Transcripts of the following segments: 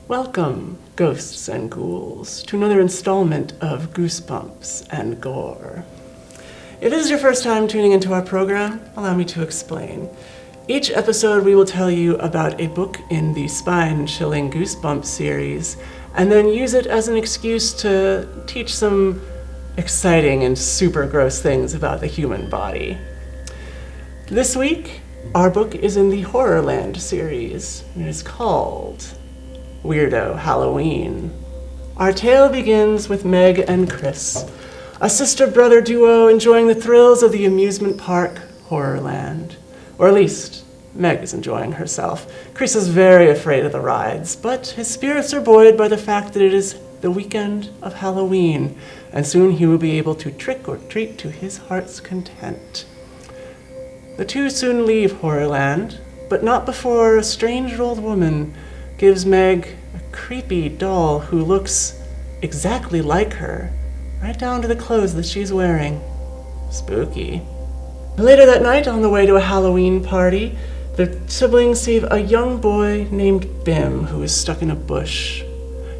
Welcome, ghosts and ghouls, to another installment of Goosebumps Gore. If this is your first time tuning into our program, allow me to explain. Each episode we will tell you about a book in the spine-chilling Goosebumps series, and then use it as an excuse to teach some exciting and super gross things about the human body. This week, our book is in the Horrorland series. It is called Weirdo Halloween. Our tale begins with Meg and Chris, a sister-brother duo enjoying the thrills of the amusement park Horrorland. Or at least, Meg is enjoying herself. Chris is very afraid of the rides, but his spirits are buoyed by the fact that it is the weekend of Halloween, and soon he will be able to trick or treat to his heart's content. The two soon leave Horrorland, but not before a strange old woman gives Meg a creepy doll who looks exactly like her, right down to the clothes that she's wearing. Spooky. Later that night, on the way to a Halloween party, the siblings see a young boy named Bim who is stuck in a bush.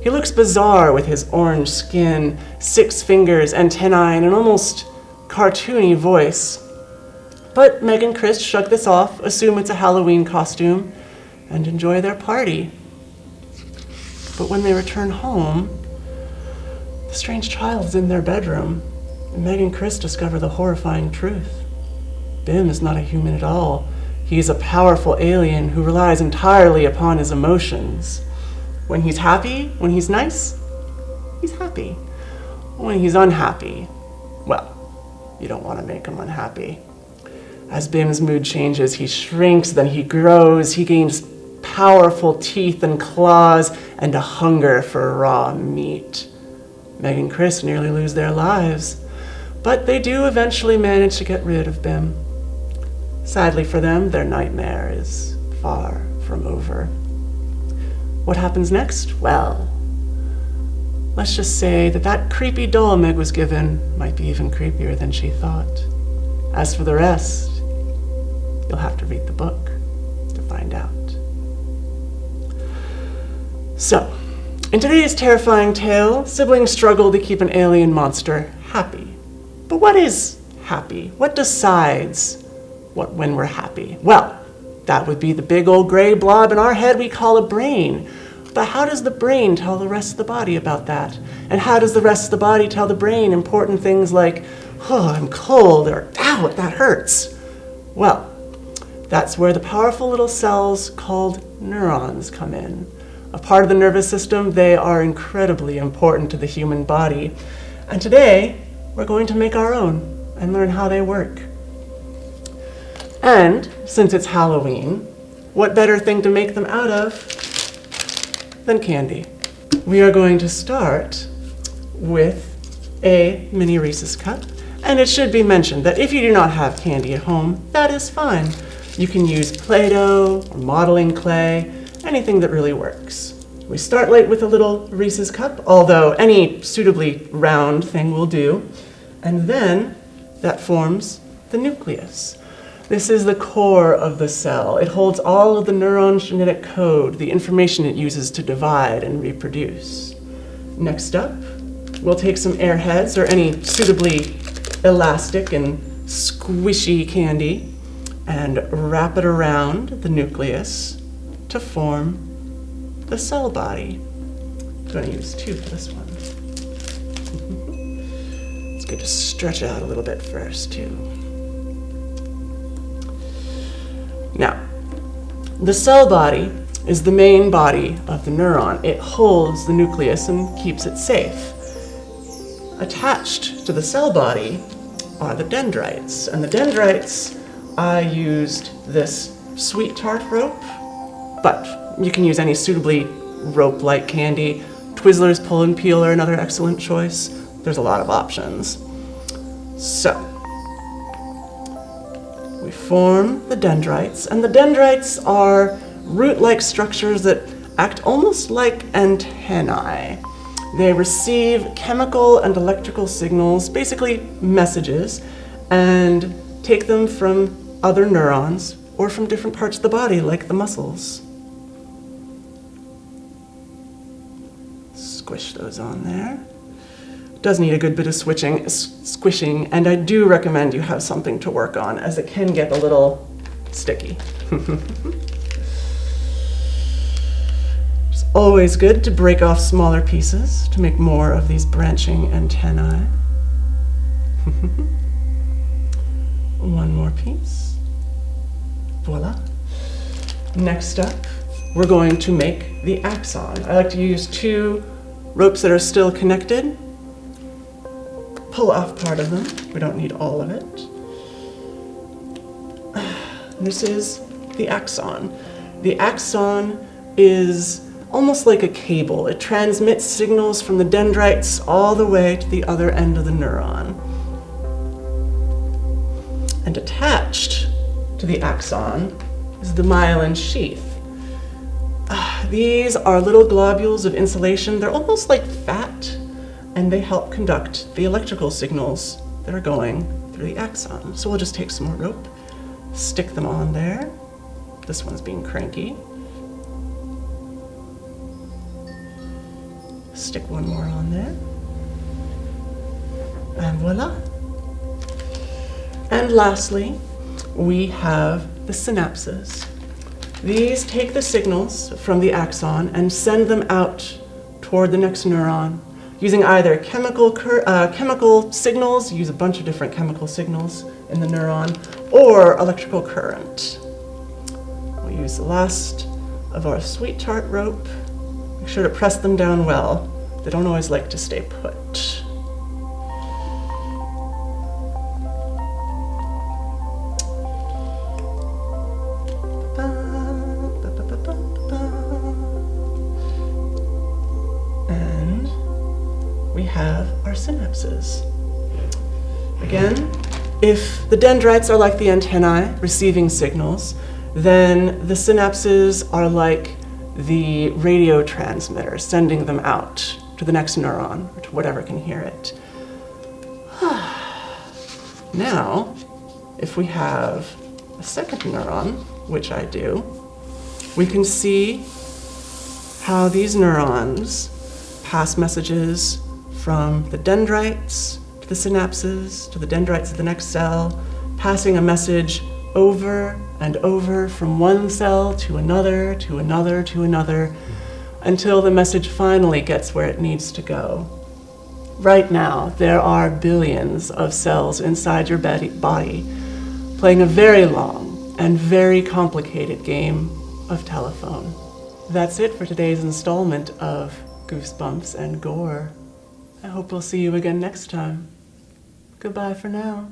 He looks bizarre with his orange skin, 6 fingers, antennae, and an almost cartoony voice. But Meg and Chris shrug this off, assume it's a Halloween costume, and enjoy their party. But when they return home, the strange child is in their bedroom, and Meg and Chris discover the horrifying truth. Bim is not a human at all. He is a powerful alien who relies entirely upon his emotions. When he's happy, when he's nice, he's happy. When he's unhappy, well, you don't want to make him unhappy. As Bim's mood changes, he shrinks, then he grows, he gains powerful teeth and claws, and a hunger for raw meat. Meg and Chris nearly lose their lives, but they do eventually manage to get rid of Bim. Sadly for them, their nightmare is far from over. What happens next? Well, let's just say that creepy doll Meg was given might be even creepier than she thought. As for the rest, you'll have to read the book to find out. So, in today's terrifying tale, siblings struggle to keep an alien monster happy. But what is happy? What decides when we're happy? Well, that would be the big old gray blob in our head we call a brain. But how does the brain tell the rest of the body about that? And how does the rest of the body tell the brain important things like, oh, I'm cold, or ow, that hurts? Well, that's where the powerful little cells called neurons come in. A part of the nervous system, they are incredibly important to the human body. And today, we're going to make our own and learn how they work. And since it's Halloween, what better thing to make them out of than candy? We are going to start with a mini Reese's cup. And it should be mentioned that if you do not have candy at home, that is fine. You can use Play-Doh or modeling clay, anything that really works. We start light with a little Reese's cup, although any suitably round thing will do. And then that forms the nucleus. This is the core of the cell. It holds all of the neuron's genetic code, the information it uses to divide and reproduce. Next up, we'll take some airheads or any suitably elastic and squishy candy and wrap it around the nucleus to form the cell body. I'm going to use 2 for this one. It's good to stretch it out a little bit first, too. Now, the cell body is the main body of the neuron. It holds the nucleus and keeps it safe. Attached to the cell body are the dendrites. And the dendrites, I used this sweet tart rope, but you can use any suitably rope-like candy. Twizzlers Pull and Peel are another excellent choice. There's a lot of options. So, we form the dendrites, and the dendrites are root-like structures that act almost like antennae. They receive chemical and electrical signals, basically messages, and take them from other neurons or from different parts of the body, like the muscles. squish those on there. Does need a good bit of squishing, and I do recommend you have something to work on, as it can get a little sticky. It's always good to break off smaller pieces to make more of these branching antennae. One more piece. Voila. Next up, we're going to make the axon. I like to use 2 ropes that are still connected. Pull off part of them. We don't need all of it. This is the axon. The axon is almost like a cable. It transmits signals from the dendrites all the way to the other end of the neuron. And attached to the axon is the myelin sheath. These are little globules of insulation. They're almost like fat, and they help conduct the electrical signals that are going through the axon. So we'll just take some more rope, stick them on there. This one's being cranky. Stick one more on there. And voila. And lastly, we have the synapses. These take the signals from the axon and send them out toward the next neuron, using either chemical signals, use a bunch of different chemical signals in the neuron, or electrical current. We'll use the last of our sweet tart rope. Make sure to press them down well. They don't always like to stay put. And we have our synapses. Again, if the dendrites are like the antennae receiving signals, then the synapses are like the radio transmitter sending them out to the next neuron, or to whatever can hear it. Now, if we have a second neuron, which I do, we can see how these neurons pass messages from the dendrites to the synapses, to the dendrites of the next cell, passing a message over and over from one cell to another, to another, to another, until the message finally gets where it needs to go. Right now, there are billions of cells inside your body playing a very long and very complicated game of telephone. That's it for today's installment of Goosebumps and Gore. I hope we'll see you again next time. Goodbye for now.